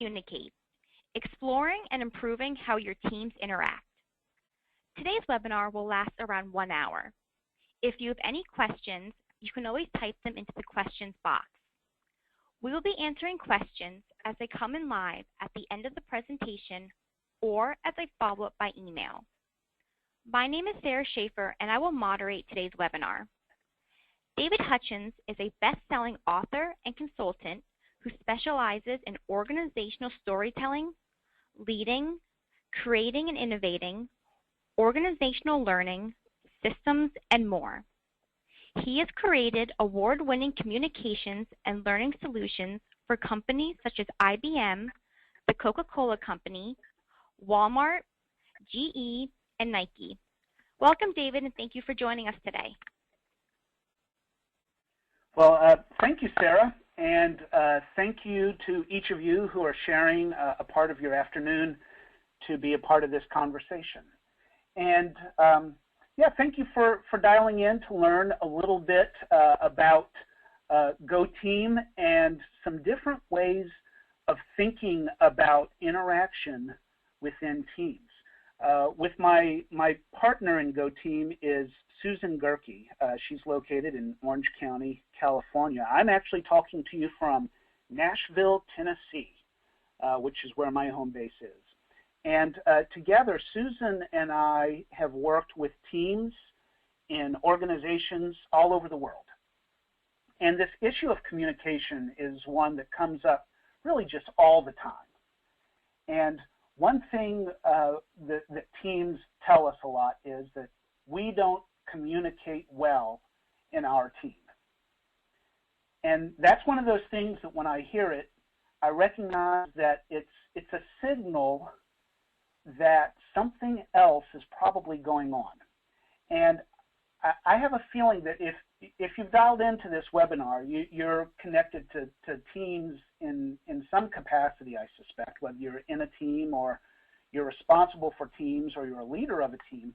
communicate, exploring and improving how your teams interact. Today's webinar will last around 1 hour. If you have any questions, you can always type them into the questions box. We will be answering questions as they come in live at the end of the presentation or as a follow-up by email. My name is Sarah Schaefer, and I will moderate today's webinar. David Hutchens is a best-selling author and consultant who specializes in organizational storytelling, leading, creating and innovating, organizational learning, systems, and more. He has created award-winning communications and learning solutions for companies such as IBM, the Coca-Cola Company, Walmart, GE, and Nike. Welcome, David, and thank you for joining us today. Well, thank you, Sarah, and thank you to each of you who are sharing a part of your afternoon to be a part of this conversation. And yeah, thank you for dialing in to learn a little bit about GoTeam and some different ways of thinking about interaction within teams. With my partner in GoTeam is Susan Gerke. She's located in Orange County, California. I'm actually talking to you from Nashville, Tennessee, which is where my home base is. And together, Susan and I have worked with teams in organizations all over the world. And this issue of communication is one that comes up really just all the time. And one thing that teams tell us a lot is that we don't communicate well in our team. And that's one of those things that when I hear it, I recognize that it's a signal that something else is probably going on. And I have a feeling that if you've dialed into this webinar, you're connected to teams in some capacity, I suspect, whether you're in a team or you're responsible for teams or you're a leader of a team.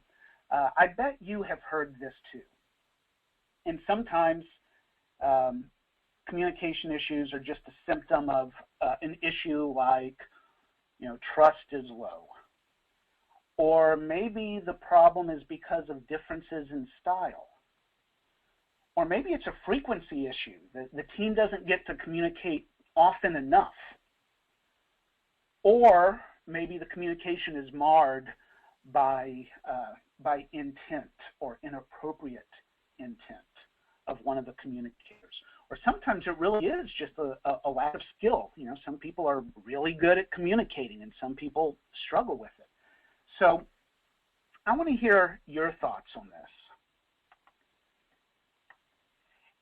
I bet you have heard this too. And sometimes communication issues are just a symptom of an issue like, trust is low. Or maybe the problem is because of differences in style. Or maybe it's a frequency issue. The team doesn't get to communicate often enough. Or maybe the communication is marred by intent or inappropriate intent of one of the communicators. Or sometimes it really is just a lack of skill. Some people are really good at communicating and some people struggle with it. So I want to hear your thoughts on this.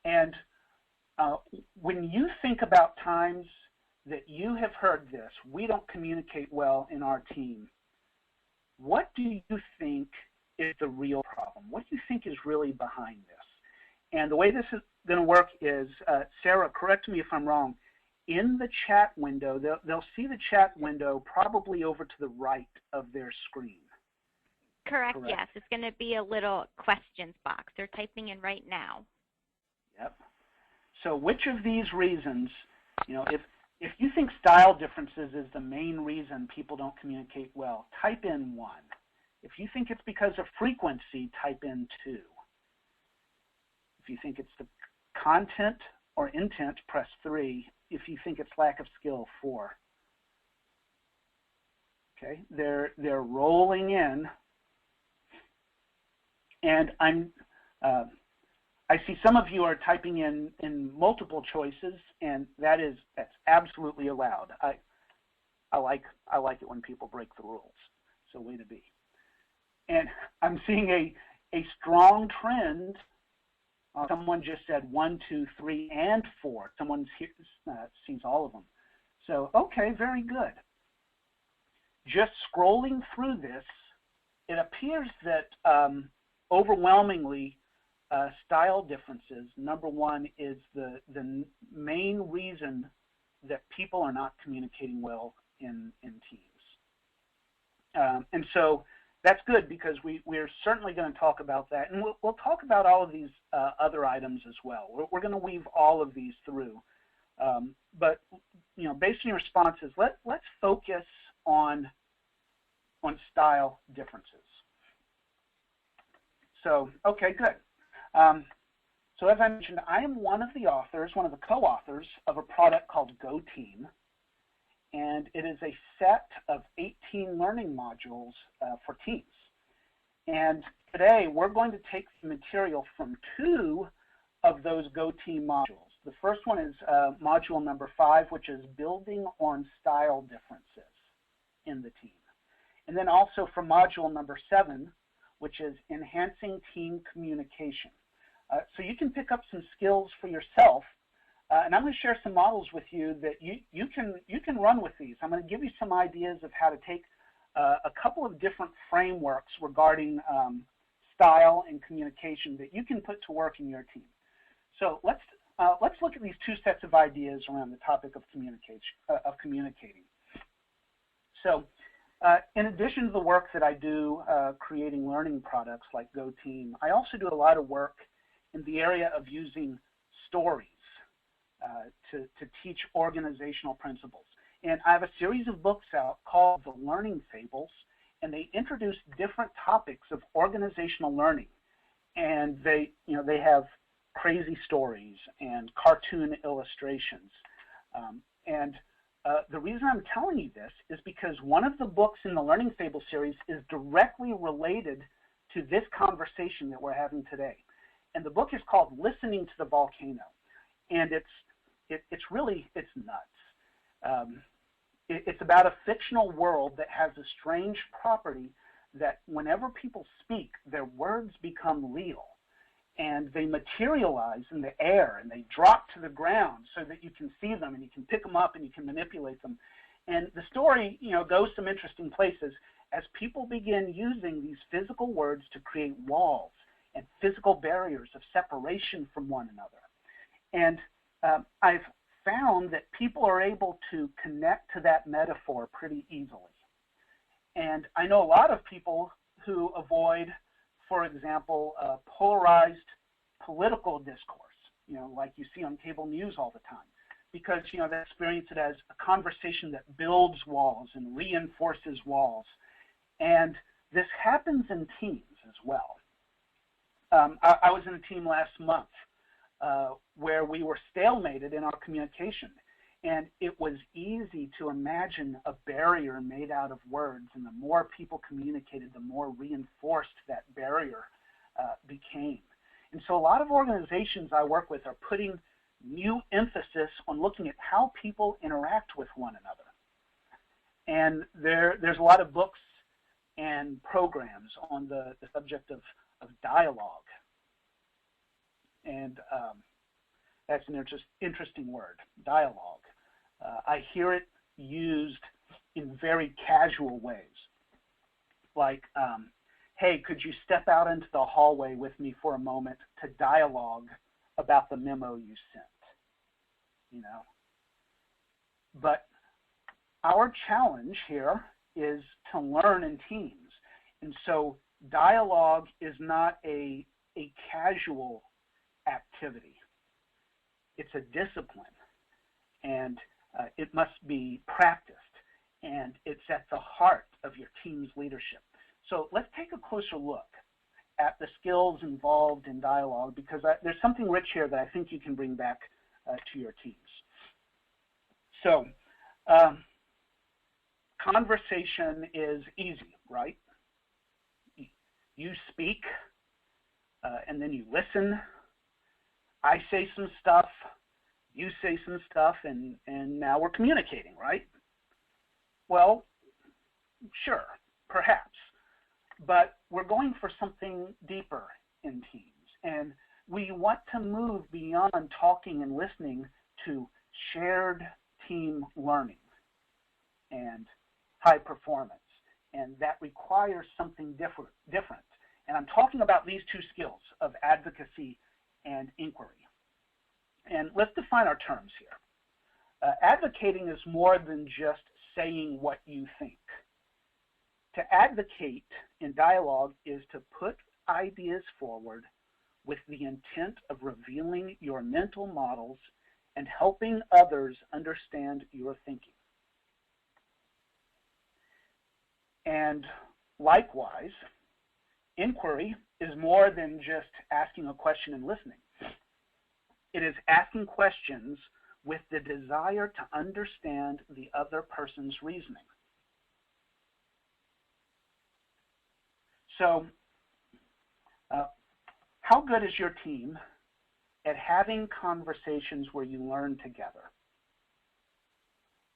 And when you think about times that you have heard this, we don't communicate well in our team, what do you think is the real problem? What do you think is really behind this? And the way this is going to work is, Sarah, correct me if I'm wrong, in the chat window, they'll see the chat window probably over to the right of their screen. Correct. Yes. It's going to be a little questions box. They're typing in right now. Yep. So which of these reasons, if you think style differences is the main reason people don't communicate well, type in 1. If you think it's because of frequency, type in 2. If you think it's the content or intent, press 3. If you think it's lack of skill, 4. Okay, they're rolling in, and I see some of you are typing in multiple choices, and that's absolutely allowed. I like it when people break the rules. So way to be. And I'm seeing a strong trend. Someone just said 1, 2, 3, and 4. Someone sees all of them. So, okay, very good. Just scrolling through this, it appears that overwhelmingly style differences, number one, is the main reason that people are not communicating well in teams. And so that's good because we're certainly going to talk about that. And we'll talk about all of these other items as well. We're going to weave all of these through. But based on your responses, let's focus on style differences. So, okay, good. So as I mentioned, I am one of the authors, one of the co-authors of a product called Go Team, and it is a set of 18 learning modules for teams. And today we're going to take the material from 2 of those Go Team modules. The first one is module number 5, which is building on style differences in the team. And then also from module number 7, which is enhancing team communication. So you can pick up some skills for yourself, and I'm going to share some models with you that you can run with these. I'm going to give you some ideas of how to take a couple of different frameworks regarding style and communication that you can put to work in your team. So let's look at these 2 sets of ideas around the topic of communicating. So in addition to the work that I do creating learning products like Go Team, I also do a lot of work in the area of using stories to teach organizational principles. And I have a series of books out called The Learning Fables, and they introduce different topics of organizational learning. And they have crazy stories and cartoon illustrations. The reason I'm telling you this is because one of the books in the Learning Fable series is directly related to this conversation that we're having today. And the book is called Listening to the Volcano. And it's nuts. It's about a fictional world that has a strange property that whenever people speak, their words become real. And they materialize in the air and they drop to the ground so that you can see them and you can pick them up and you can manipulate them. And the story, goes some interesting places as people begin using these physical words to create walls and physical barriers of separation from one another. And I've found that people are able to connect to that metaphor pretty easily. And I know a lot of people who avoid, for example, polarized political discourse, like you see on cable news all the time, because, they experience it as a conversation that builds walls and reinforces walls. And this happens in teams as well. I was in a team last month where we were stalemated in our communication. And it was easy to imagine a barrier made out of words, and the more people communicated, the more reinforced that barrier became. And so a lot of organizations I work with are putting new emphasis on looking at how people interact with one another. And there's a lot of books and programs on the subject of dialogue. And that's an interesting word, dialogue. I hear it used in very casual ways, like, hey, could you step out into the hallway with me for a moment to dialogue about the memo you sent, But our challenge here is to learn in teams. And so dialogue is not a casual activity. It's a discipline. And it must be practiced, and it's at the heart of your team's leadership. So let's take a closer look at the skills involved in dialogue, because there's something rich here that I think you can bring back to your teams. So conversation is easy, right? You speak, and then you listen. I say some stuff. You say some stuff, and now we're communicating, right? Well, sure, perhaps. But we're going for something deeper in teams. And we want to move beyond talking and listening to shared team learning and high performance. And that requires something different. And I'm talking about these 2 skills of advocacy and inquiry. And let's define our terms here. Advocating is more than just saying what you think. To advocate in dialogue is to put ideas forward with the intent of revealing your mental models and helping others understand your thinking. And likewise, inquiry is more than just asking a question and listening. It is asking questions with the desire to understand the other person's reasoning. So, how good is your team at having conversations where you learn together?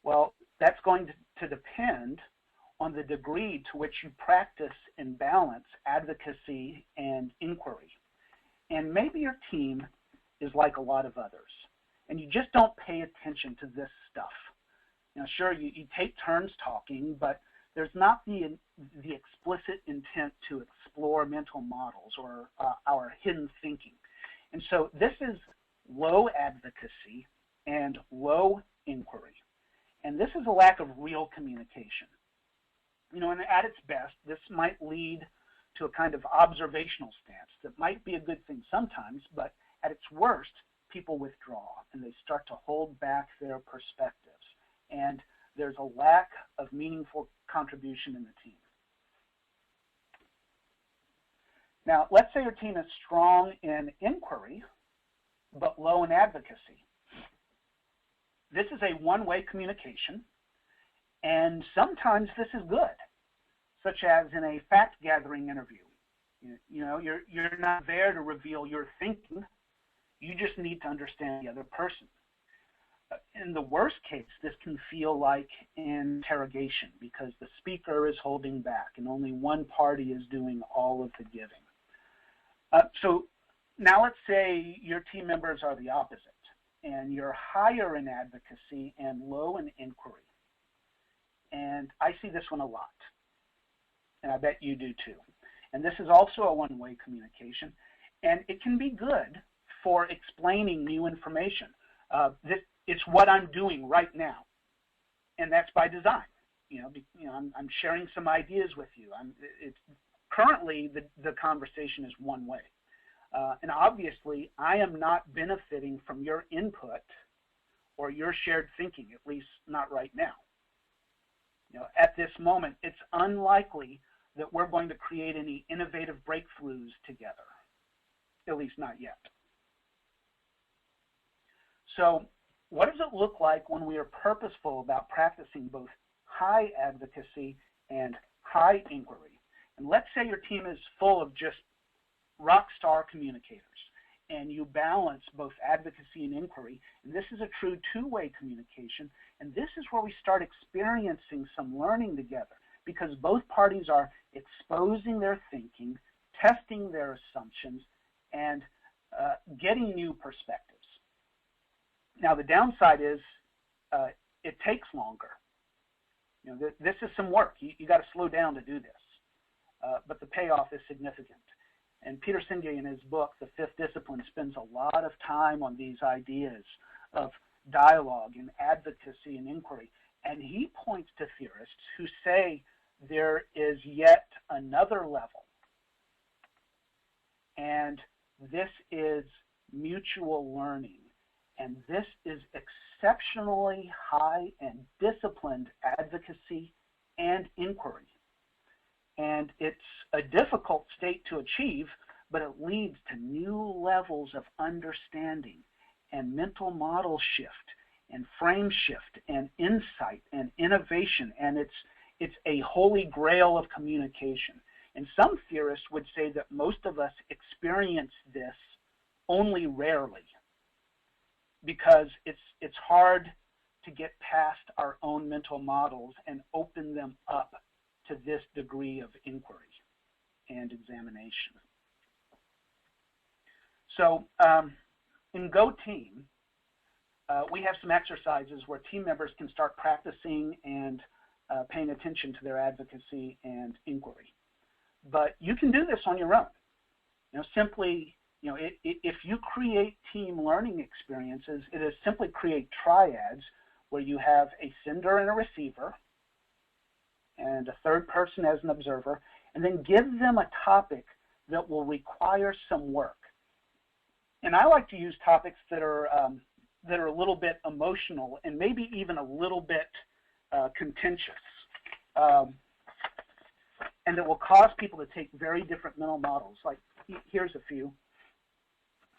Well, that's going to depend on the degree to which you practice and balance advocacy and inquiry. And maybe your team is like a lot of others, and you just don't pay attention to this stuff. You know, sure, you take turns talking, but there's not the explicit intent to explore mental models or our hidden thinking. And so this is low advocacy and low inquiry. And this is a lack of real communication. You know, and at its best, this might lead to a kind of observational stance that might be a good thing sometimes, but at its worst, people withdraw and they start to hold back their perspectives. And there's a lack of meaningful contribution in the team. Now, let's say your team is strong in inquiry, but low in advocacy. This is a one-way communication, and sometimes this is good, such as in a fact-gathering interview. You know, you're not there to reveal your thinking. You just need to understand the other person. In the worst case, this can feel like interrogation because the speaker is holding back and only one party is doing all of the giving. So now let's say your team members are the opposite and you're higher in advocacy and low in inquiry. And I see this one a lot, and I bet you do too. And this is also a one-way communication, and it can be good for explaining new information. It's what I'm doing right now, and that's by design. I'm sharing some ideas with you. Currently, the conversation is one way, and obviously, I am not benefiting from your input or your shared thinking, at least not right now. At this moment, it's unlikely that we're going to create any innovative breakthroughs together, at least not yet. So what does it look like when we are purposeful about practicing both high advocacy and high inquiry? And let's say your team is full of just rock star communicators, and you balance both advocacy and inquiry, and this is a true two-way communication, and this is where we start experiencing some learning together, because both parties are exposing their thinking, testing their assumptions, and getting new perspectives. Now, the downside is it takes longer. This is some work. You got to slow down to do this, but the payoff is significant. And Peter Senge, in his book, The Fifth Discipline, spends a lot of time on these ideas of dialogue and advocacy and inquiry. And he points to theorists who say there is yet another level. And this is mutual learning. And this is exceptionally high and disciplined advocacy and inquiry. And it's a difficult state to achieve, but it leads to new levels of understanding and mental model shift and frame shift and insight and innovation. And it's a holy grail of communication. And some theorists would say that most of us experience this only rarely, because it's hard to get past our own mental models and open them up to this degree of inquiry and examination. So in Go Team, we have some exercises where team members can start practicing and paying attention to their advocacy and inquiry. But you can do this on your own. Simply, if you create team learning experiences, it is simply create triads where you have a sender and a receiver, and a third person as an observer, and then give them a topic that will require some work. And I like to use topics that are that are a little bit emotional and maybe even a little bit contentious, and that will cause people to take very different mental models. Like, here's a few.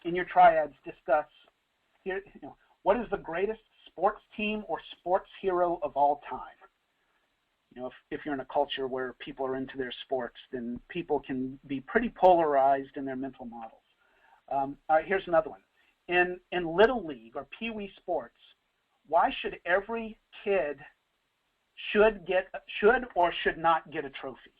In your triads, discuss here, what is the greatest sports team or sports hero of all time? If you're in a culture where people are into their sports, then people can be pretty polarized in their mental models. All right, here's another one. In Little League or Pee Wee sports, why should every kid should or should not get a trophy?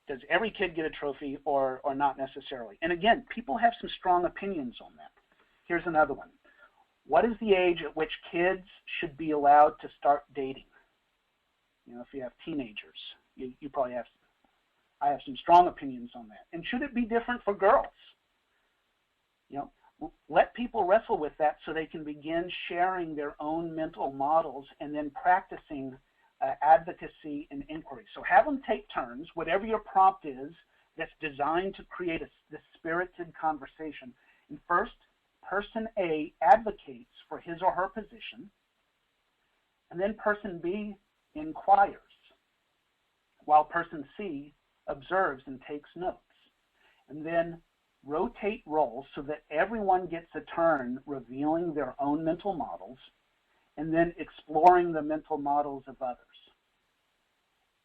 Does every kid get a trophy or not necessarily? And again, people have some strong opinions on that. Here's another one. What is the age at which kids should be allowed to start dating? If you have teenagers, you probably have, I have some strong opinions on that. And should it be different for girls? Let people wrestle with that so they can begin sharing their own mental models and then practicing advocacy and inquiry. So have them take turns, whatever your prompt is, that's designed to create this spirited conversation. And first, person A advocates for his or her position, and then person B inquires, while person C observes and takes notes. And then rotate roles so that everyone gets a turn revealing their own mental models and then exploring the mental models of others.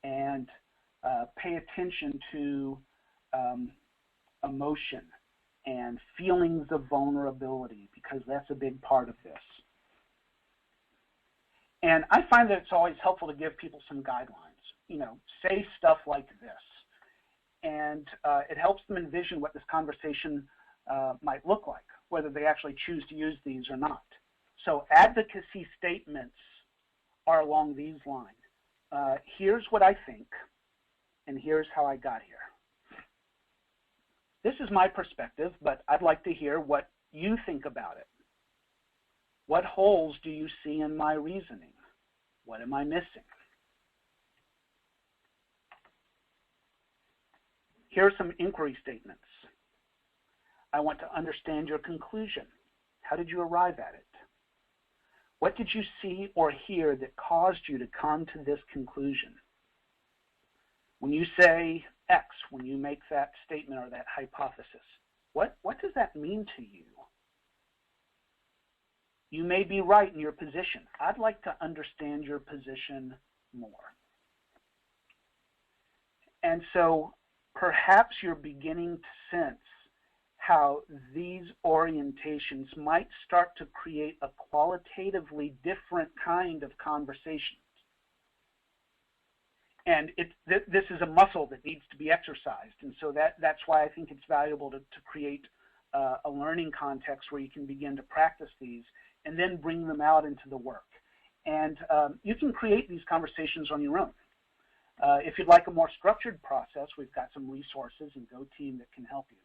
And pay attention to emotion and feelings of vulnerability, because that's a big part of this. And I find that it's always helpful to give people some guidelines. Say stuff like this. And it helps them envision what this conversation might look like, whether they actually choose to use these or not. So advocacy statements are along these lines. Here's what I think, and here's how I got here. This is my perspective, but I'd like to hear what you think about it. What holes do you see in my reasoning? What am I missing? Here are some inquiry statements. I want to understand your conclusion. How did you arrive at it? What did you see or hear that caused you to come to this conclusion? When you say X, when you make that statement or that hypothesis, what does that mean to you? You may be right in your position. I'd like to understand your position more. And so perhaps you're beginning to sense how these orientations might start to create a qualitatively different kind of conversation. And this is a muscle that needs to be exercised. And so that's why I think it's valuable to create a learning context where you can begin to practice these and then bring them out into the work. And you can create these conversations on your own. If you'd like a more structured process, we've got some resources in GoTeam that can help you.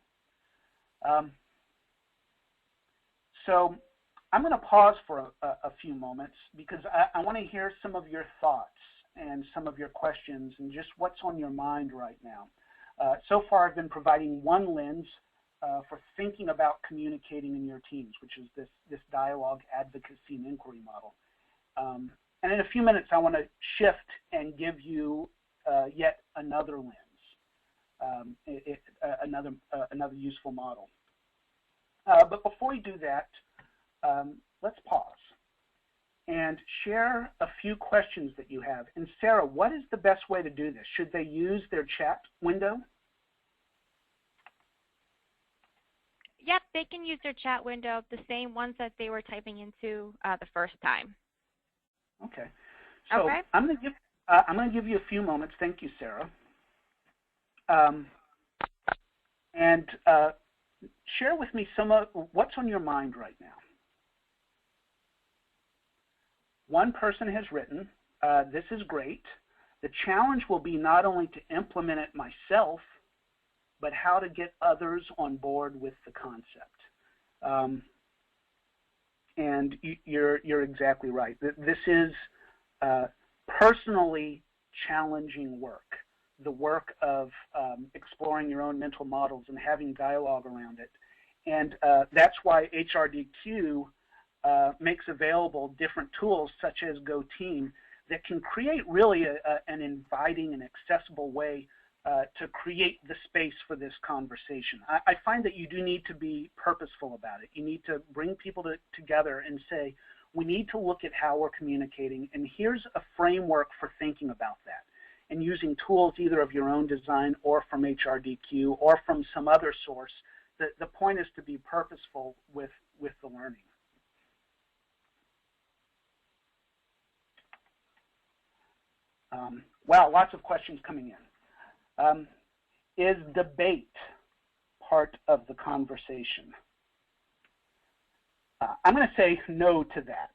So I'm going to pause for a few moments because I want to hear some of your thoughts and some of your questions and just what's on your mind right now. So far I've been providing one lens for thinking about communicating in your teams, which is this dialogue, advocacy, and inquiry model. And in a few minutes I want to shift and give you yet another lens, another useful model. But before we do that, let's pause and share a few questions that you have. And Sarah, what is the best way to do this? Should they use their chat window? Yep, they can use their chat window, the same ones that they were typing into the first time. Okay. So okay. I'm going to give you a few moments. Thank you, Sarah. And share with me some of what's on your mind right now. One person has written, this is great. The challenge will be not only to implement it myself, but how to get others on board with the concept. And you're exactly right. This is personally challenging work, the work of exploring your own mental models and having dialogue around it. And that's why HRDQ makes available different tools such as GoTeam that can create really an inviting and accessible way to create the space for this conversation. I find that you do need to be purposeful about it. You need to bring people together and say, we need to look at how we're communicating, and here's a framework for thinking about that. And using tools either of your own design or from HRDQ or from some other source, the point is to be purposeful with the learning. Wow, lots of questions coming in. Is debate part of the conversation? I'm going to say no to that.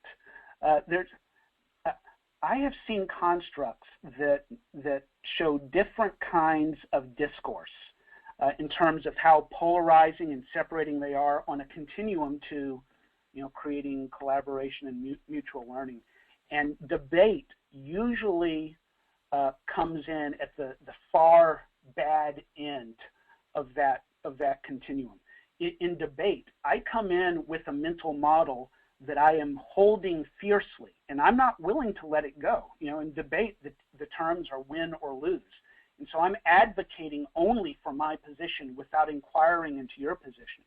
I have seen constructs that show different kinds of discourse in terms of how polarizing and separating they are on a continuum to, creating collaboration and mutual learning. And debate usually comes in at the far bad end of that continuum. In debate, I come in with a mental model that I am holding fiercely, and I'm not willing to let it go. In debate, the terms are win or lose. And so I'm advocating only for my position without inquiring into your position.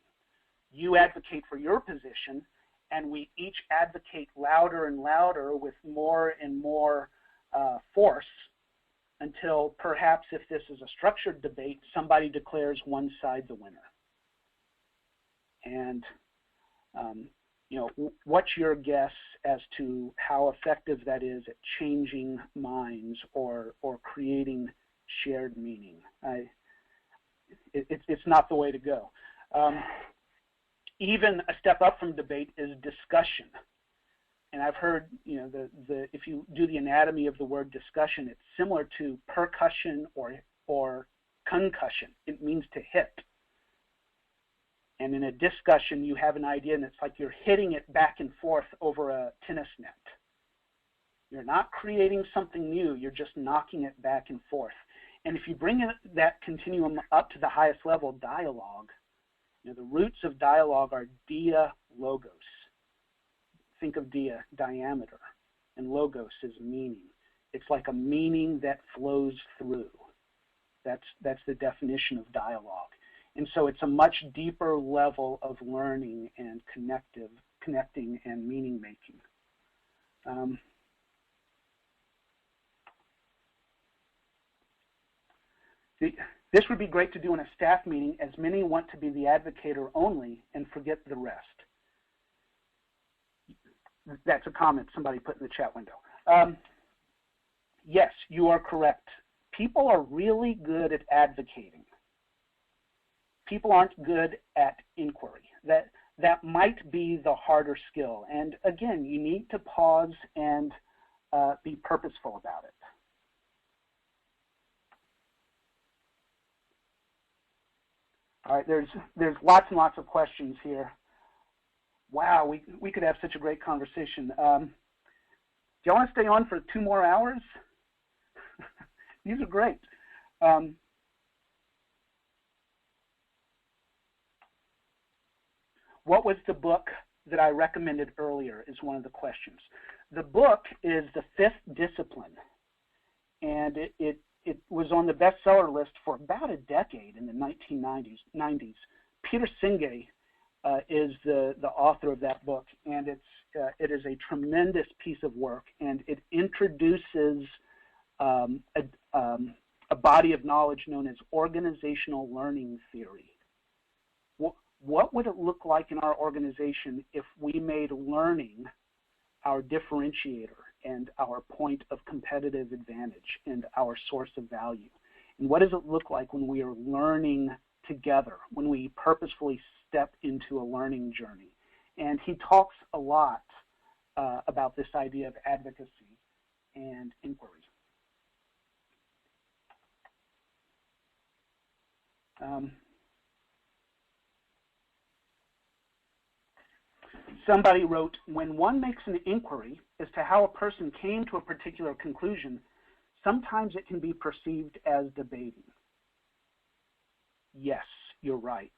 You advocate for your position, and we each advocate louder and louder with more and more force until perhaps, if this is a structured debate, somebody declares one side the winner. And what's your guess as to how effective that is at changing minds or creating shared meaning? It's not the way to go. Even a step up from debate is discussion. And I've heard, if you do the anatomy of the word discussion, it's similar to percussion or concussion. It means to hit. And in a discussion, you have an idea, and it's like you're hitting it back and forth over a tennis net. You're not creating something new. You're just knocking it back and forth. And if you bring that continuum up to the highest level, dialogue, the roots of dialogue are dia, logos. Think of dia, diameter, and logos is meaning. It's like a meaning that flows through. That's the definition of dialogue. And so it's a much deeper level of learning and connecting and meaning making. This would be great to do in a staff meeting, as many want to be the advocator only and forget the rest. That's a comment somebody put in the chat window. Yes, you are correct. People are really good at advocating. People aren't good at inquiry. That might be the harder skill. And again, you need to pause and be purposeful about it. All right, there's lots and lots of questions here. Wow, we could have such a great conversation. Do you want to stay on for 2 more hours? These are great. What was the book that I recommended earlier is one of the questions. The book is The Fifth Discipline, and it was on the bestseller list for about a decade in the 1990s. Peter Senge is the author of that book, and it is a tremendous piece of work, and it introduces a body of knowledge known as organizational learning theory. What would it look like in our organization if we made learning our differentiator and our point of competitive advantage and our source of value? And what does it look like when we are learning together, when we purposefully step into a learning journey? And he talks a lot about this idea of advocacy and inquiry. Somebody wrote, when one makes an inquiry as to how a person came to a particular conclusion, sometimes it can be perceived as debating. Yes, you're right.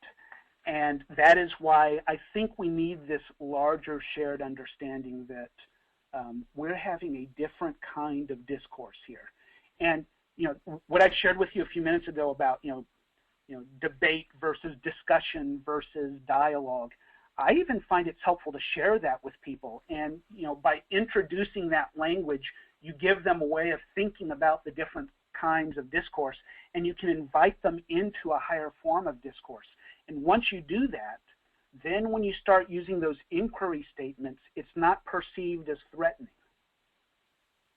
And that is why I think we need this larger shared understanding that we're having a different kind of discourse here. And what I shared with you a few minutes ago about debate versus discussion versus dialogue, I even find it's helpful to share that with people. And by introducing that language, you give them a way of thinking about the different kinds of discourse, and you can invite them into a higher form of discourse. And once you do that, then when you start using those inquiry statements, it's not perceived as threatening.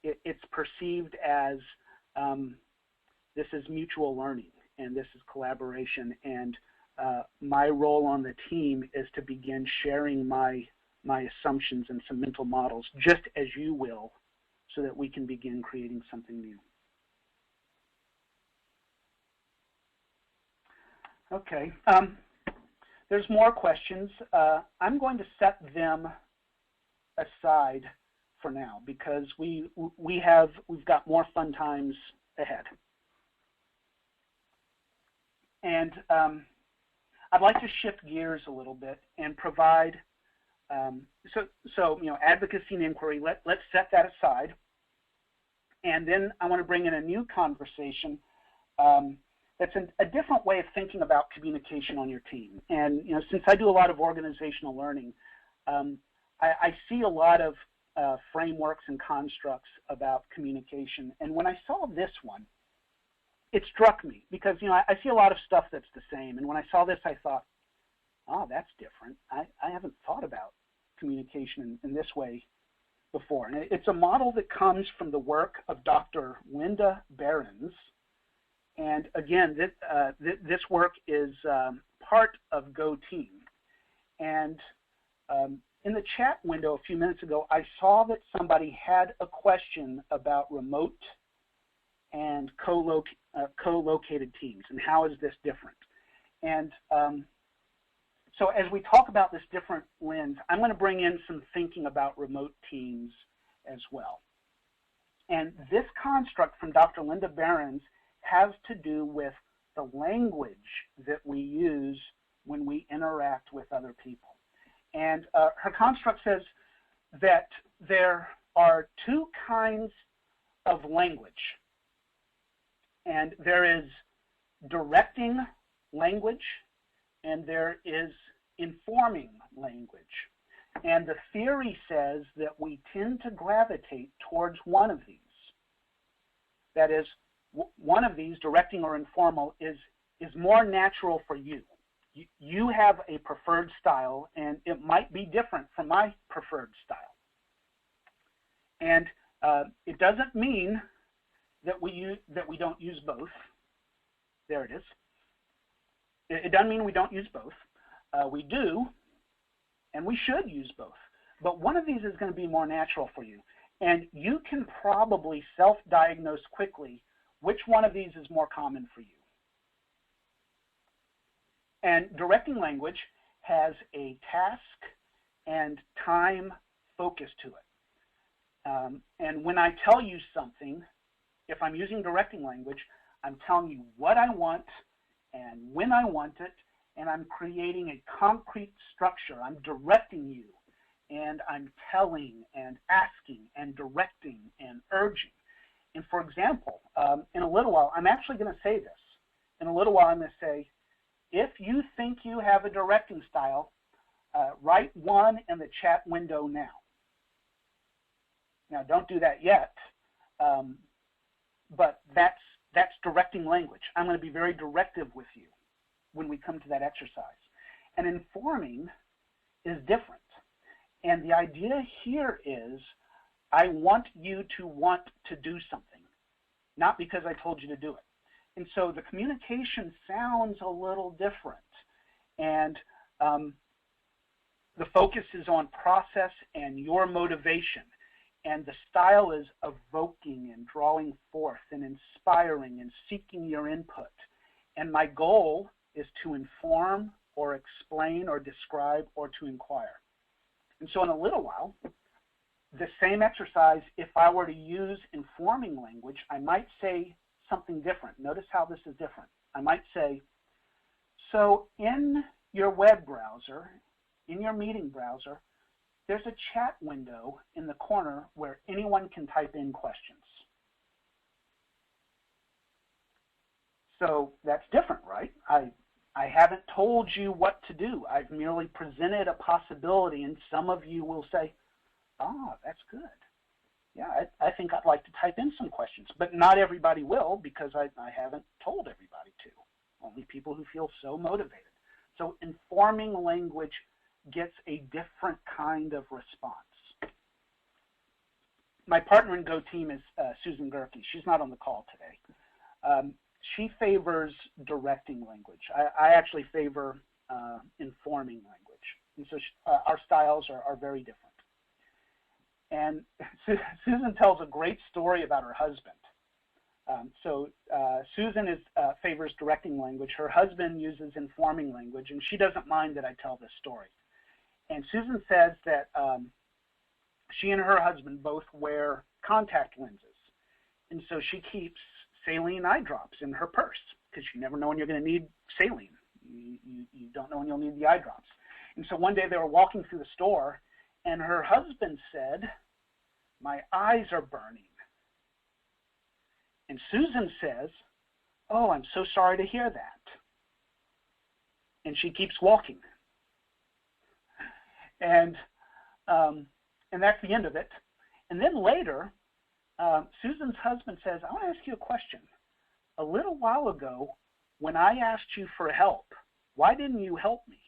It's perceived as this is mutual learning and this is collaboration. And my role on the team is to begin sharing my assumptions and some mental models, just as you will, so that we can begin creating something new. Okay, there's more questions. I'm going to set them aside for now because we've got more fun times ahead. And I'd like to shift gears a little bit and provide advocacy and inquiry. Let's set that aside, and then I want to bring in a new conversation. That's a different way of thinking about communication on your team. And since I do a lot of organizational learning, I see a lot of frameworks and constructs about communication. And when I saw this one, it struck me because I see a lot of stuff that's the same. And when I saw this, I thought, oh, that's different. I haven't thought about communication in this way before. And it's a model that comes from the work of Dr. Linda Berens. And again, this work is part of Go Team. And in the chat window a few minutes ago, I saw that somebody had a question about remote and co-located teams, and how is this different? And so as we talk about this different lens, I'm going to bring in some thinking about remote teams as well. And this construct from Dr. Linda Berens has to do with the language that we use when we interact with other people. And her construct says that there are two kinds of language. And there is directing language, and there is informing language. And the theory says that we tend to gravitate towards one of these. That is, one of these, directing or informal, is more natural for you. You have a preferred style, and it might be different from my preferred style. And it doesn't mean that we don't use both. There it is. It doesn't mean we don't use both. We do, and we should use both. But one of these is going to be more natural for you. And you can probably self-diagnose quickly which one of these is more common for you. And directing language has a task and time focus to it. And when I tell you something, if I'm using directing language, I'm telling you what I want and when I want it, and I'm creating a concrete structure. I'm directing you, and I'm telling and asking and directing and urging. And for example, in a little while, I'm actually going to say this. In a little while, I'm going to say, if you think you have a directing style, write one in the chat window now. Now, don't do that yet, but that's directing language. I'm going to be very directive with you when we come to that exercise. And informing is different. And the idea here is, I want you to want to do something, not because I told you to do it. And so the communication sounds a little different. And the focus is on process and your motivation. And the style is evoking and drawing forth and inspiring and seeking your input. And my goal is to inform or explain or describe or to inquire. And so in a little while, the same exercise, if I were to use informing language, I might say something different. Notice how this is different. I might say, so in your web browser, in your meeting browser, there's a chat window in the corner where anyone can type in questions. So that's different, right? I haven't told you what to do. I've merely presented a possibility, and some of you will say, oh, that's good. Yeah, I think I'd like to type in some questions. But not everybody will, because I haven't told everybody to. Only people who feel so motivated. So informing language gets a different kind of response. My partner in Go team is Susan Gerke. She's not on the call today. She favors directing language. I actually favor informing language. And so our styles are very different. And Susan tells a great story about her husband. Susan favors directing language. Her husband uses informing language, and she doesn't mind that I tell this story. And Susan says that she and her husband both wear contact lenses. And so she keeps saline eye drops in her purse because you never know when you're going to need saline. You don't know when you'll need the eye drops. And so one day they were walking through the store, and her husband said, "My eyes are burning." And Susan says, "Oh, I'm so sorry to hear that." And she keeps walking. And that's the end of it. And then later, Susan's husband says, "I want to ask you a question. A little while ago, when I asked you for help, why didn't you help me?"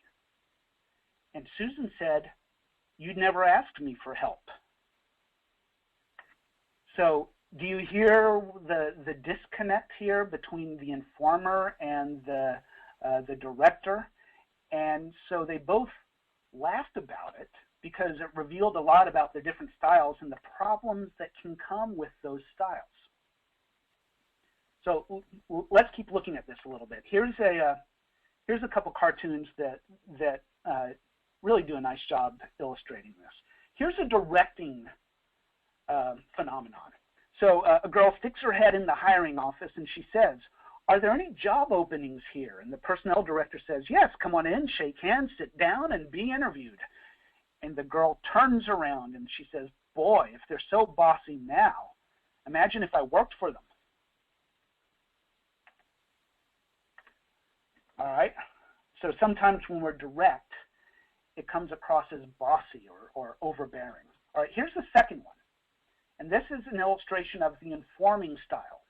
And Susan said, "You never asked me for help." So do you hear the disconnect here between the informer and the director? And so they both laughed about it because it revealed a lot about their different styles and the problems that can come with those styles. So let's keep looking at this a little bit. Here's a couple cartoons that really do a nice job illustrating this. Here's a directing phenomenon. So a girl sticks her head in the hiring office and she says, "Are there any job openings here?" And the personnel director says, "Yes, come on in, shake hands, sit down, and be interviewed." And the girl turns around and she says, "Boy, if they're so bossy now, imagine if I worked for them." All right? So sometimes when we're direct, it comes across as bossy or overbearing. All right, here's the second one. And this is an illustration of the informing style.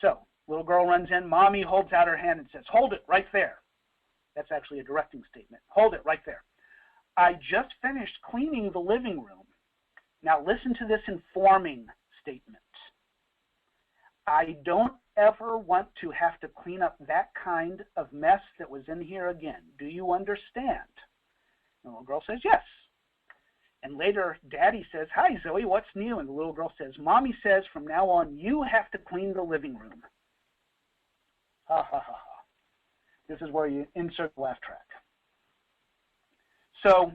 So, little girl runs in, mommy holds out her hand and says, "Hold it right there." That's actually a directing statement. "Hold it right there. I just finished cleaning the living room. Now listen to this informing statement. I don't ever want to have to clean up that kind of mess that was in here again. Do you understand?" The little girl says, "Yes." And later, Daddy says, "Hi, Zoe, what's new?" And the little girl says, "Mommy says from now on, you have to clean the living room." Ha, ha, ha, ha. This is where you insert the laugh track. So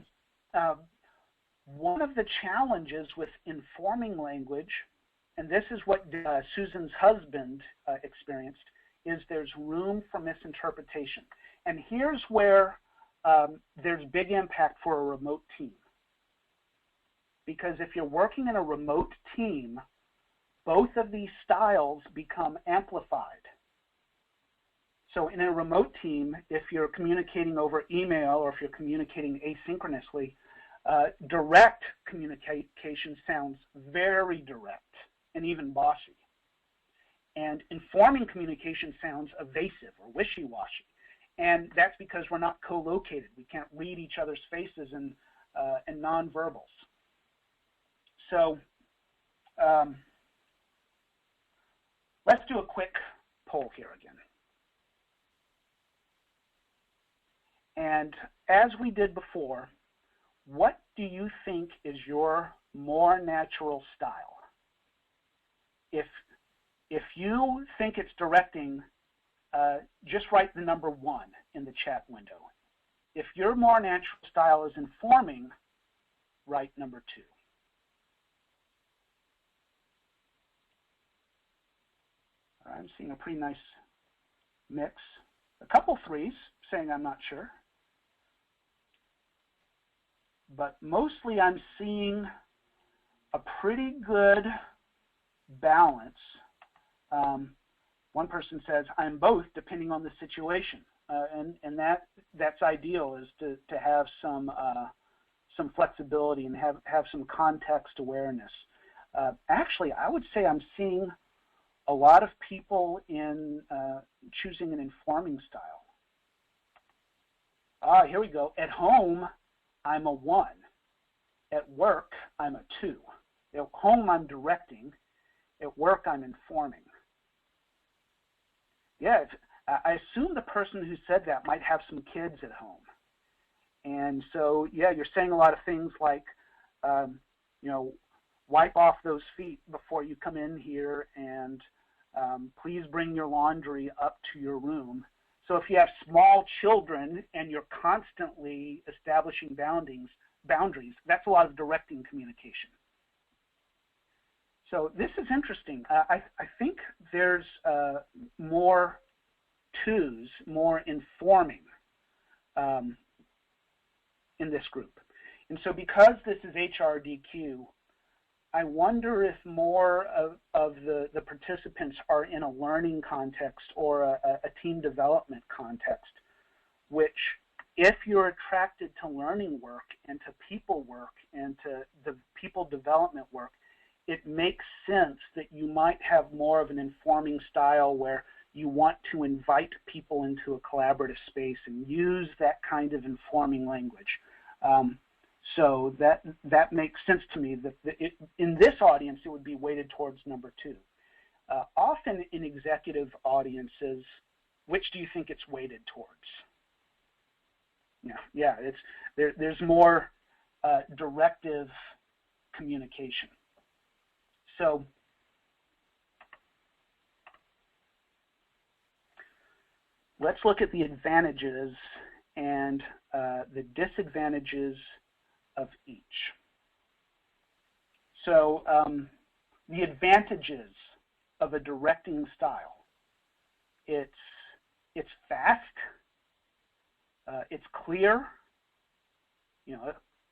one of the challenges with informing language, and this is what Susan's husband experienced, is there's room for misinterpretation. And here's where there's big impact for a remote team. Because if you're working in a remote team, both of these styles become amplified. So in a remote team, if you're communicating over email or if you're communicating asynchronously, direct communication sounds very direct and even bossy. And informing communication sounds evasive or wishy-washy. And that's because we're not co-located. We can't read each other's faces and nonverbals. So let's do a quick poll here again. And as we did before, what do you think is your more natural style? If you think it's directing, just write the number 1 in the chat window. If your more natural style is informing, write number 2. I'm seeing a pretty nice mix. A couple 3s saying I'm not sure. but mostly I'm seeing a pretty good balance. One person says, I'm both depending on the situation. And that's ideal, is to have some flexibility and have some context awareness. Actually, I would say I'm seeing a lot of people in choosing an informing style. Here we go. At home, I'm a 1. At work, I'm a 2. At home, I'm directing. At work, I'm informing. Yeah, I assume the person who said that might have some kids at home. And so, yeah, you're saying a lot of things like, wipe off those feet before you come in here, and please bring your laundry up to your room. So if you have small children and you're constantly establishing boundaries, that's a lot of directing communication. So this is interesting. I think there's more twos, more informing in this group. And so because this is HRDQ, I wonder if more of the participants are in a learning context or a team development context, which, if you're attracted to learning work and to people work and to the people development work, it makes sense that you might have more of an informing style where you want to invite people into a collaborative space and use that kind of informing language. So that makes sense to me that in this audience, it would be weighted towards number 2. Often in executive audiences, which do you think it's weighted towards? Yeah, there's more directive communication. So let's look at the advantages and the disadvantages of each. So the advantages of a directing style: it's fast, it's clear.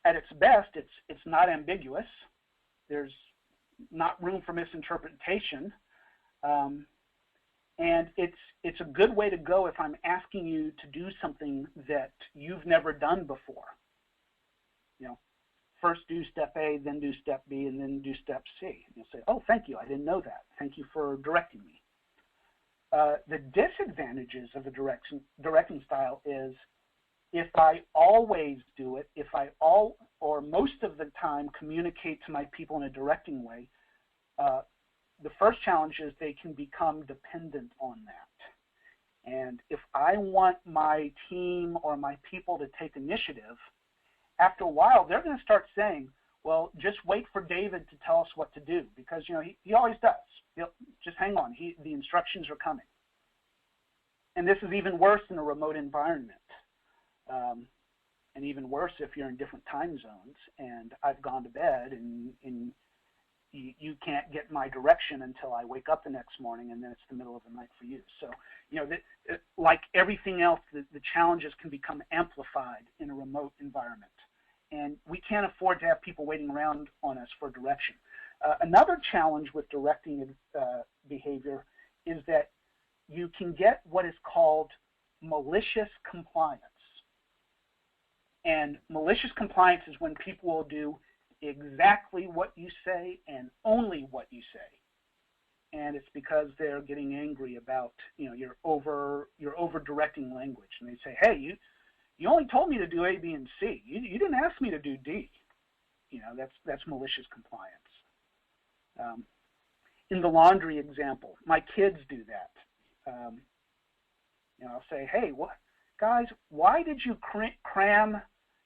At its best, it's not ambiguous. There's not room for misinterpretation, and it's a good way to go if I'm asking you to do something that you've never done before. First do step A, then do step B, and then do step C. And you'll say, oh, thank you, I didn't know that. Thank you for directing me. The disadvantages of a directing style is, if I always do it, if I or most of the time communicate to my people in a directing way, the first challenge is they can become dependent on that. And if I want my team or my people to take initiative, after a while, they're going to start saying, well, just wait for David to tell us what to do, because he always does. Just hang on, the instructions are coming. And this is even worse in a remote environment. And even worse if you're in different time zones and I've gone to bed and you can't get my direction until I wake up the next morning, and then it's the middle of the night for you. So, like everything else, the challenges can become amplified in a remote environment. And we can't afford to have people waiting around on us for direction. Another challenge with directing behavior is that you can get what is called malicious compliance. And malicious compliance is when people will do exactly what you say and only what you say. And it's because they're getting angry about, your over directing language. And they say, hey, you only told me to do A, B, and C. You didn't ask me to do D. That's malicious compliance. In the laundry example, my kids do that. I'll say, hey, guys, why did you cram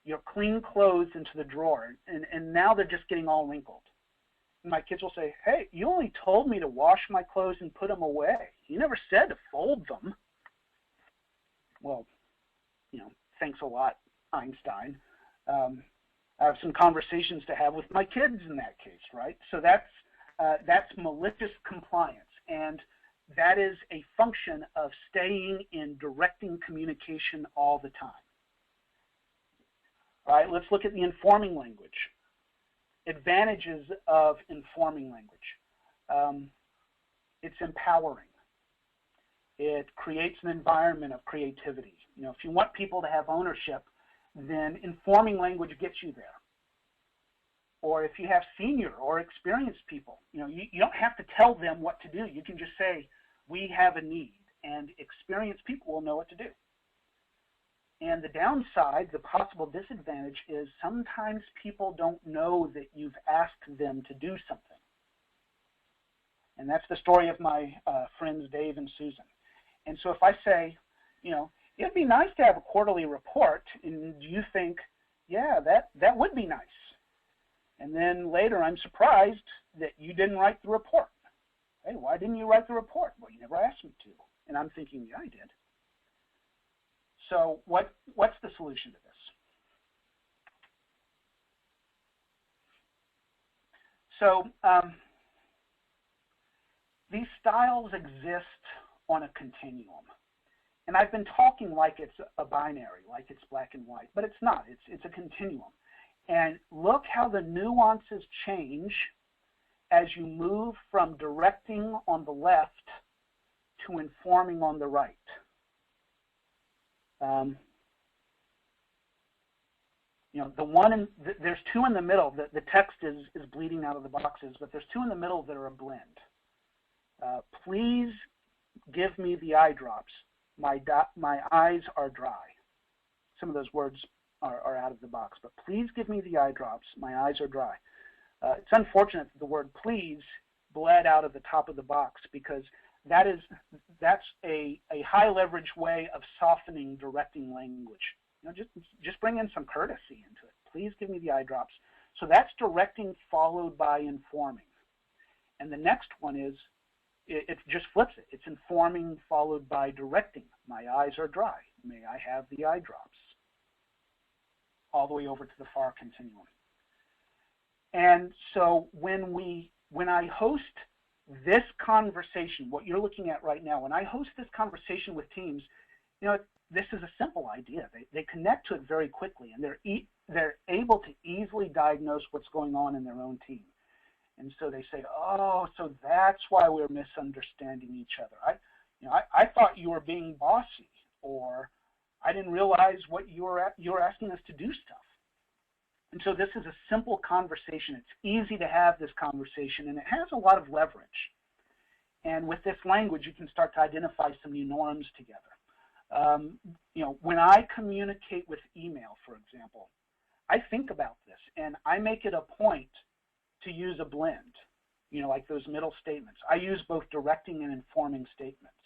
your clean clothes into the drawer, and now they're just getting all wrinkled? And my kids will say, hey, you only told me to wash my clothes and put them away. You never said to fold them. Well, thanks a lot, Einstein. I have some conversations to have with my kids in that case, right? So that's malicious compliance, and that is a function of staying in directing communication all the time. All right, let's look at the informing language. Advantages of informing language. It's empowering. It creates an environment of creativity. You know, if you want people to have ownership, then informing language gets you there. Or if you have senior or experienced people, you know, you don't have to tell them what to do. You can just say, we have a need, and experienced people will know what to do. And the downside, the possible disadvantage, is sometimes people don't know that you've asked them to do something. And that's the story of my friends Dave and Susan. And so if I say, you know, it'd be nice to have a quarterly report, and you think, yeah, that would be nice. And then later I'm surprised that you didn't write the report. Hey, why didn't you write the report? Well, you never asked me to. And I'm thinking, yeah, I did. So what's the solution to this? So these styles exist on a continuum. And I've been talking like it's a binary, like it's black and white, but it's not. It's a continuum. And look how the nuances change as you move from directing on the left to informing on the right. You know, there's two in the middle. The text is bleeding out of the boxes, but there's two in the middle that are a blend. Please give me the eye drops. My eyes are dry. Some of those words are out of the box, but please give me the eye drops. My eyes are dry. It's unfortunate that the word please bled out of the top of the box, because that's a high leverage way of softening directing language. You know, just bring in some courtesy into it. Please give me the eye drops. So that's directing followed by informing. And the next one is, it just flips it. It's informing followed by directing. My eyes are dry. May I have the eye drops? All the way over to the far continuum. And so when I host this conversation, what you're looking at right now, when I host this conversation with teams, you know, this is a simple idea. They connect to it very quickly, and they're able to easily diagnose what's going on in their own team. And so they say, oh, so that's why we're misunderstanding each other. I thought you were being bossy, or I didn't realize what you were asking us to do stuff. And so this is a simple conversation. It's easy to have this conversation, and it has a lot of leverage. And with this language, you can start to identify some new norms together. You know, when I communicate with email, for example, I think about this, and I make it a point to use a blend, you know, like those middle statements. I use both directing and informing statements.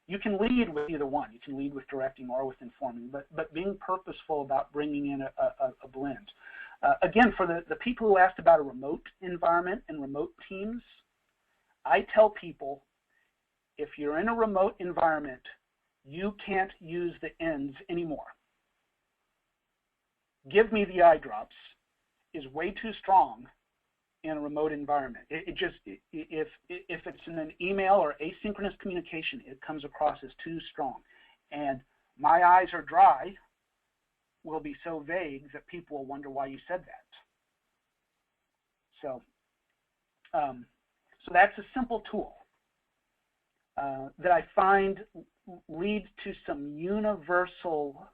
You can lead with either one. You can lead with directing or with informing, but being purposeful about bringing in a blend. Again, for the people who asked about a remote environment and remote teams, I tell people, if you're in a remote environment, you can't use the ends anymore. Give me the eye drops is way too strong in a remote environment. If it's in an email or asynchronous communication, it comes across as too strong. And my eyes are dry will be so vague that people will wonder why you said that. So that's a simple tool that I find leads to some universal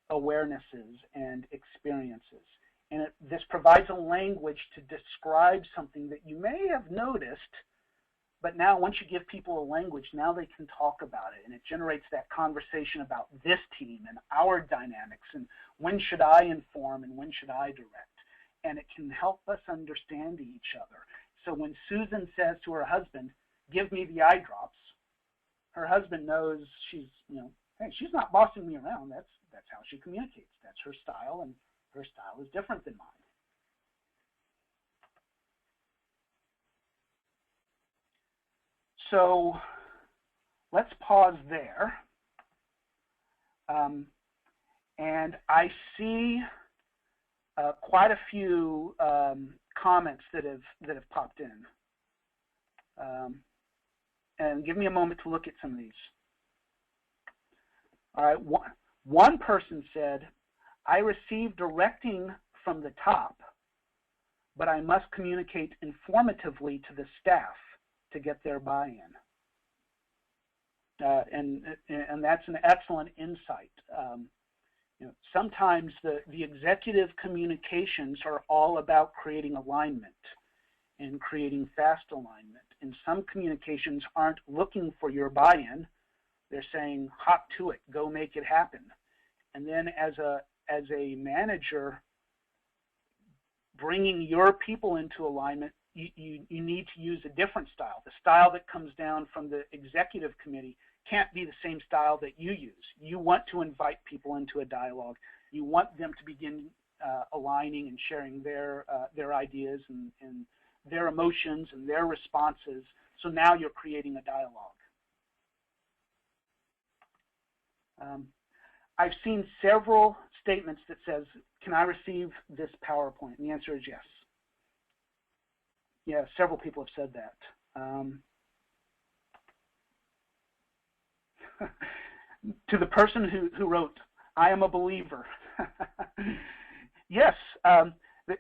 awarenesses and experiences. And this provides a language to describe something that you may have noticed, but now once you give people a language, now they can talk about it, and it generates that conversation about this team and our dynamics, and when should I inform and when should I direct, and it can help us understand each other. So when Susan says to her husband, give me the eye drops, her husband knows she's, you know, hey, she's not bossing me around. That's how she communicates. That's her style, and her style is different than mine. So let's pause there. And I see quite a few comments that have popped in. And give me a moment to look at some of these. All right, one person said, I receive directing from the top, but I must communicate informatively to the staff to get their buy-in. And that's an excellent insight. You know, sometimes the executive communications are all about creating alignment and creating fast alignment. And some communications aren't looking for your buy-in. They're saying, hop to it, go make it happen. And then as a manager, bringing your people into alignment, you need to use a different style. The style that comes down from the executive committee can't be the same style that you use. You want to invite people into a dialogue. You want them to begin aligning and sharing their ideas and their emotions and their responses. So now you're creating a dialogue. I've seen several statements that says, can I receive this PowerPoint? And the answer is yes. Yeah, several people have said that. To the person who wrote, I am a believer. Yes,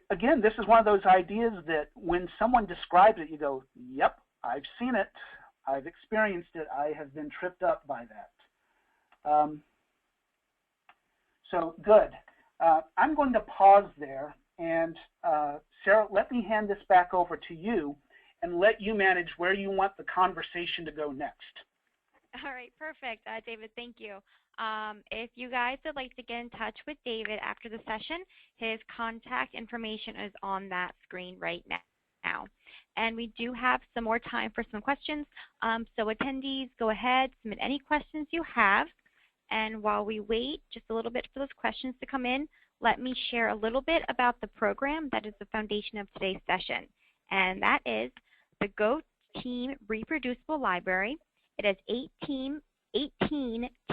again, this is one of those ideas that when someone describes it, you go, yep, I've seen it. I've experienced it. I have been tripped up by that. So good. I'm going to pause there. And Sarah, let me hand this back over to you and let you manage where you want the conversation to go next. All right, perfect. David, thank you. If you guys would like to get in touch with David after the session, his contact information is on that screen right now. And we do have some more time for some questions. So attendees, go ahead, submit any questions you have. And while we wait just a little bit for those questions to come in, let me share a little bit about the program that is the foundation of today's session. And that is the Go Team Reproducible Library. It has 18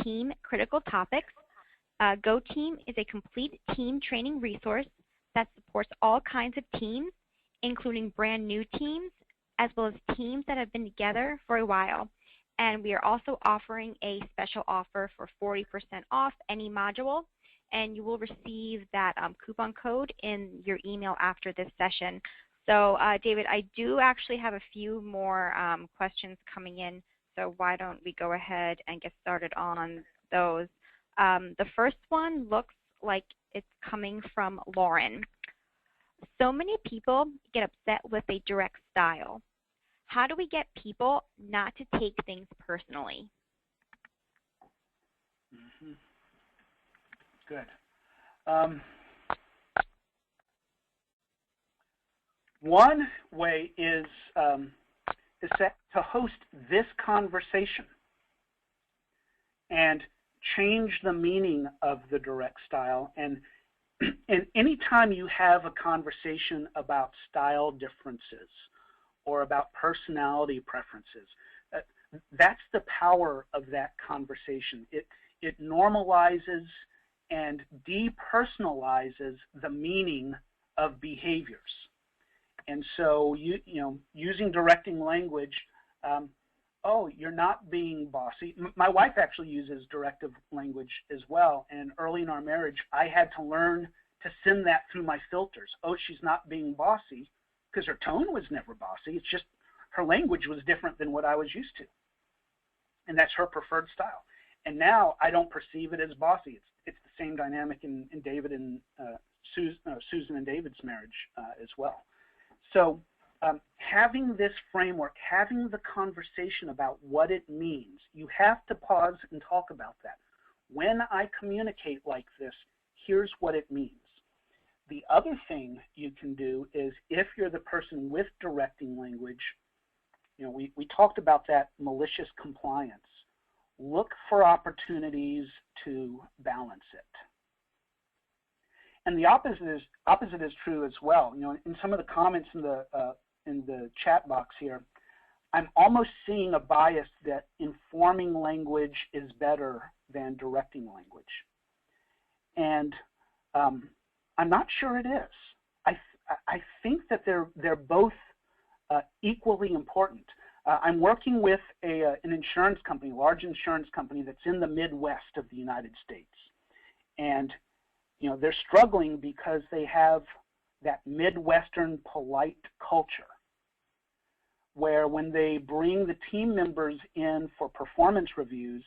team critical topics. Go Team is a complete team training resource that supports all kinds of teams, including brand new teams, as well as teams that have been together for a while. And we are also offering a special offer for 40% off any module, and you will receive that coupon code in your email after this session. So David, I do actually have a few more questions coming in, so why don't we go ahead and get started on those. The first one looks like it's coming from Lauren. So many people get upset with a direct style. How do we get people not to take things personally? Mm-hmm. Good. One way is to host this conversation and change the meaning of the direct style. And anytime you have a conversation about style differences or about personality preferences, that's the power of that conversation. It normalizes and depersonalizes the meaning of behaviors. And so, using directing language, oh, you're not being bossy. My wife actually uses directive language as well. And early in our marriage, I had to learn to send that through my filters. Oh, she's not being bossy, because her tone was never bossy. It's just her language was different than what I was used to. And that's her preferred style. And now I don't perceive it as bossy. It's the same dynamic in David and Susan and David's marriage as well. So having this framework, having the conversation about what it means, you have to pause and talk about that. When I communicate like this, here's what it means. The other thing you can do is, if you're the person with directing language, we talked about that malicious compliance. Look for opportunities to balance it. And the opposite is true as well. In some of the comments in the chat box here, I'm almost seeing a bias that informing language is better than directing language. And I'm not sure it is. I think that they're both equally important. I'm working with an insurance company, large insurance company that's in the Midwest of the United States. And they're struggling because they have that Midwestern polite culture where when they bring the team members in for performance reviews,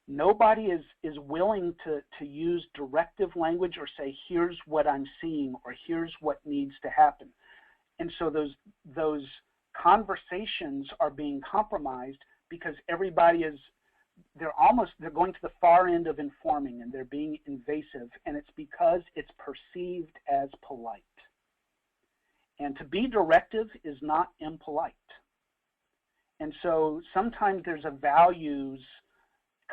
nobody is willing to use directive language or say, here's what I'm seeing or here's what needs to happen. And so those conversations are being compromised because everybody they're going to the far end of informing and they're being invasive, and it's because it's perceived as polite. And to be directive is not impolite. And so sometimes there's a values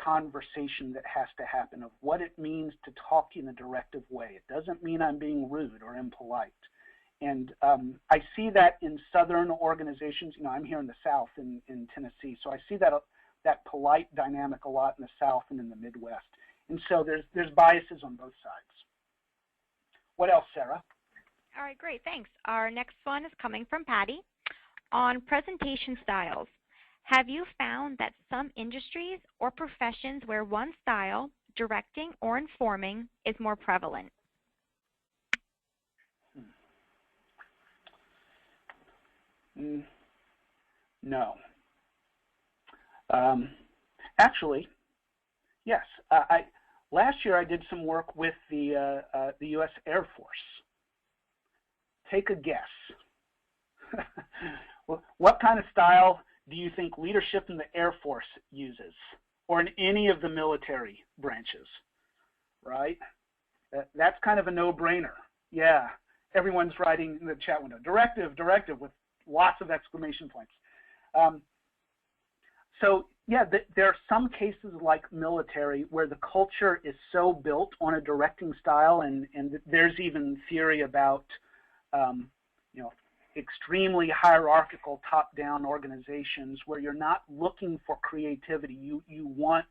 conversation that has to happen of what it means to talk in a directive way. It doesn't mean I'm being rude or impolite. And I see that in Southern organizations. I'm here in the South in Tennessee, so I see that polite dynamic a lot in the South and in the Midwest. And so there's biases on both sides. What else, Sarah? All right, great, thanks. Our next one is coming from Patty. On presentation styles, have you found that some industries or professions where one style, directing or informing, is more prevalent? No. Actually, yes. Last year I did some work with the U.S. Air Force. Take a guess. What kind of style do you think leadership in the Air Force uses, or in any of the military branches? Right? That's kind of a no-brainer. Yeah. Everyone's writing in the chat window, directive, directive, with lots of exclamation points. So yeah, there are some cases like military where the culture is so built on a directing style, and there's even theory about extremely hierarchical top-down organizations where you're not looking for creativity. You want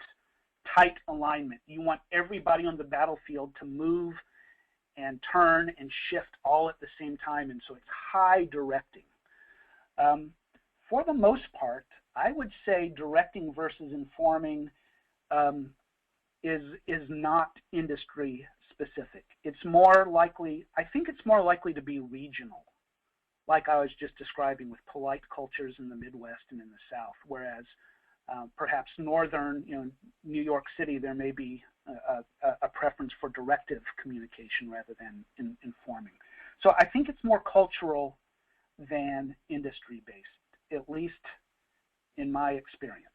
tight alignment. You want everybody on the battlefield to move and turn and shift all at the same time, and so it's high directing. For the most part, I would say directing versus informing is not industry specific. It's more likely, I think it's more likely to be regional, like I was just describing with polite cultures in the Midwest and in the South, whereas perhaps northern, New York City, there may be a preference for directive communication rather than informing. So I think it's more cultural than industry-based, at least in my experience.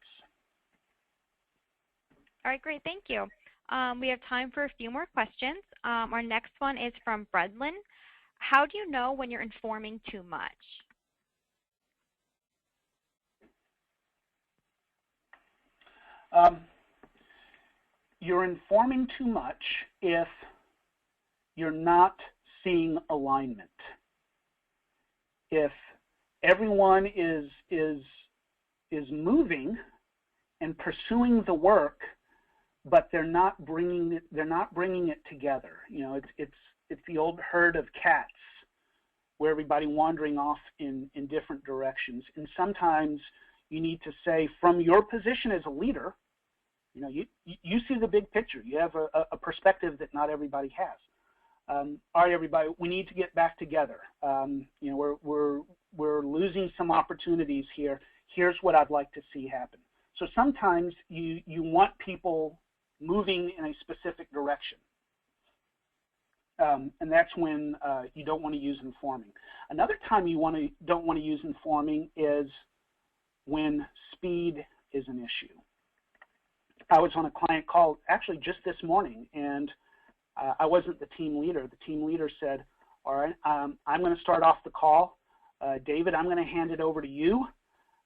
All right, great, thank you. We have time for a few more questions. Our next one is from Bredlin. How do you know when you're informing too much? You're informing too much if you're not seeing alignment. If everyone is moving and pursuing the work, but they're not bringing it together. It's the old herd of cats, where everybody wandering off in different directions. And sometimes you need to say, from your position as a leader, you see the big picture. You have a perspective that not everybody has. All right, everybody, we need to get back together. We're losing some opportunities here. Here's what I'd like to see happen. So sometimes you want people moving in a specific direction. And that's when you don't want to use informing. Another time you don't want to use informing is when speed is an issue. I was on a client call actually just this morning, and I wasn't the team leader. The team leader said, all right, I'm going to start off the call. David, I'm going to hand it over to you.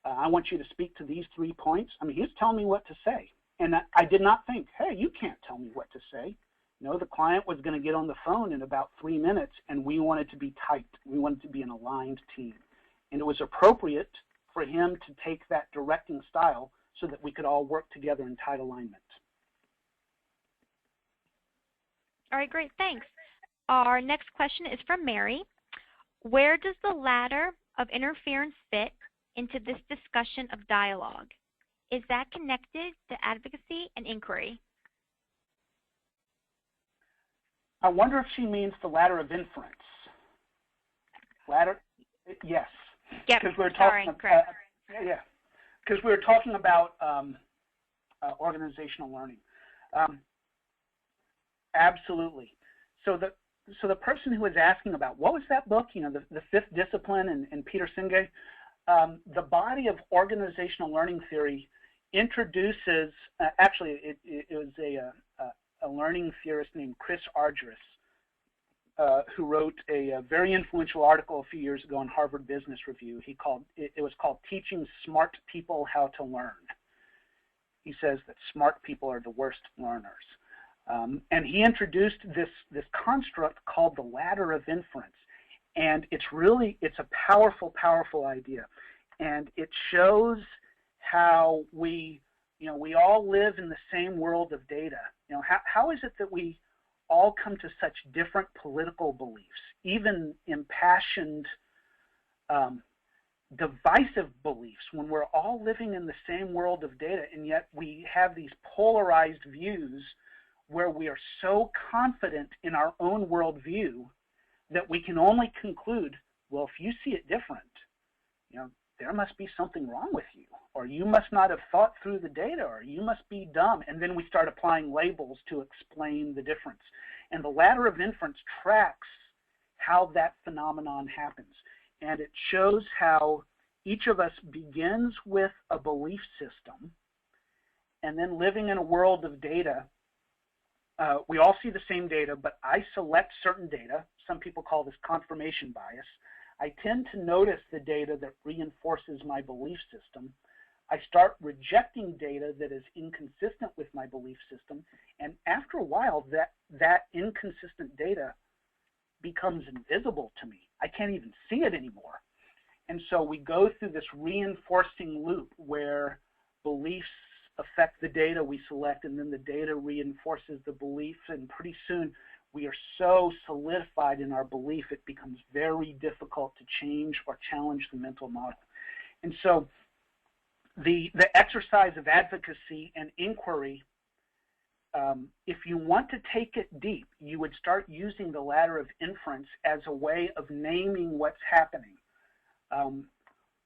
I want you to speak to these 3 points. I mean, he's telling me what to say. And I did not think, hey, you can't tell me what to say. The client was going to get on the phone in about 3 minutes, and we wanted to be tight. We wanted to be an aligned team. And it was appropriate for him to take that directing style so that we could all work together in tight alignment. All right, great, thanks. Our next question is from Mary. Where does the ladder of interference fit into this discussion of dialogue? Is that connected to advocacy and inquiry? I wonder if she means the ladder of inference. Ladder, yes. Yep, because we're sorry, talking correct. yeah, because we were talking about organizational learning. Absolutely. So the person who was asking about what was that book, you know, the Fifth Discipline and Peter Senge, the body of organizational learning theory introduces, actually it was a learning theorist named Chris Argyris, who wrote a very influential article a few years ago in Harvard Business Review. It was called Teaching Smart People How to Learn. He says that smart people are the worst learners. And he introduced this construct called the ladder of inference. And it's a powerful, powerful idea. And it shows how we all live in the same world of data. You know, how is it that we all come to such different political beliefs, even impassioned, divisive beliefs, when we're all living in the same world of data, and yet we have these polarized views where we are so confident in our own worldview that we can only conclude, well, if you see it different, you know, there must be something wrong with you, or you must not have thought through the data, or you must be dumb. And then we start applying labels to explain the difference. And the ladder of inference tracks how that phenomenon happens. And it shows how each of us begins with a belief system, and then living in a world of data, we all see the same data, but I select certain data. Some people call this confirmation bias. I tend to notice the data that reinforces my belief system. I start rejecting data that is inconsistent with my belief system, and after a while, that inconsistent data becomes invisible to me. I can't even see it anymore. And so we go through this reinforcing loop where beliefs affect the data we select, and then the data reinforces the belief, and pretty soon we are so solidified in our belief it becomes very difficult to change or challenge the mental model. And so the exercise of advocacy and inquiry, if you want to take it deep, you would start using the ladder of inference as a way of naming what's happening.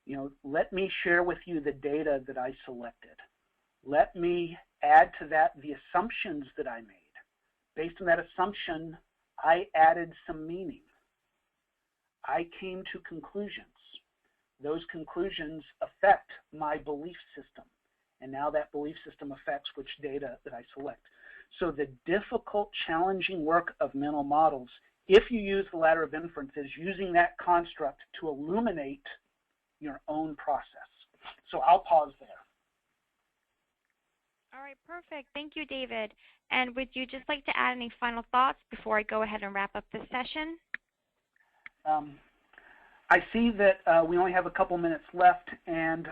You know, let me share with you the data that I selected. Let me add to that the assumptions that I made. Based on that assumption, I added some meaning. I came to conclusions. Those conclusions affect my belief system. And now that belief system affects which data that I select. So the difficult, challenging work of mental models, if you use the ladder of inference, is using that construct to illuminate your own process. So I'll pause there. All right, perfect. Thank you, David. And would you just like to add any final thoughts before I go ahead and wrap up this session? I see that we only have a couple minutes left, and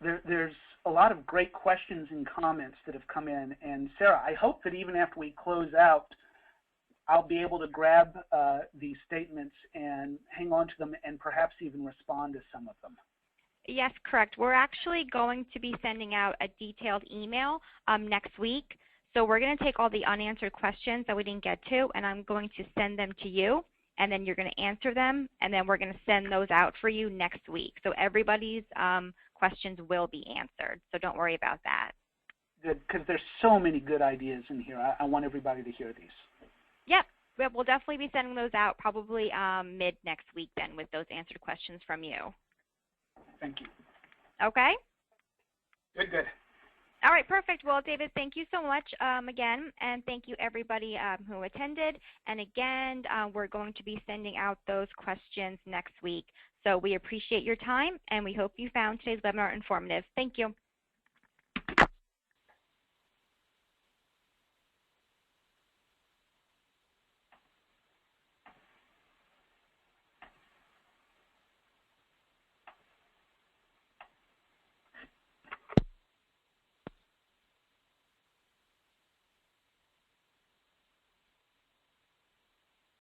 there's a lot of great questions and comments that have come in. And Sarah, I hope that even after we close out, I'll be able to grab these statements and hang on to them and perhaps even respond to some of them. Yes, correct. We're actually going to be sending out a detailed email next week. So we're going to take all the unanswered questions that we didn't get to, and I'm going to send them to you, and then you're going to answer them, and then we're going to send those out for you next week. So everybody's questions will be answered, so don't worry about that. Good, because there's so many good ideas in here. I want everybody to hear these. Yep, we'll definitely be sending those out probably mid next week then with those answered questions from you. Thank you. Okay? Good, good. All right, perfect. Well, David, thank you so much again, and thank you everybody who attended. And again, we're going to be sending out those questions next week. So we appreciate your time, and we hope you found today's webinar informative. Thank you.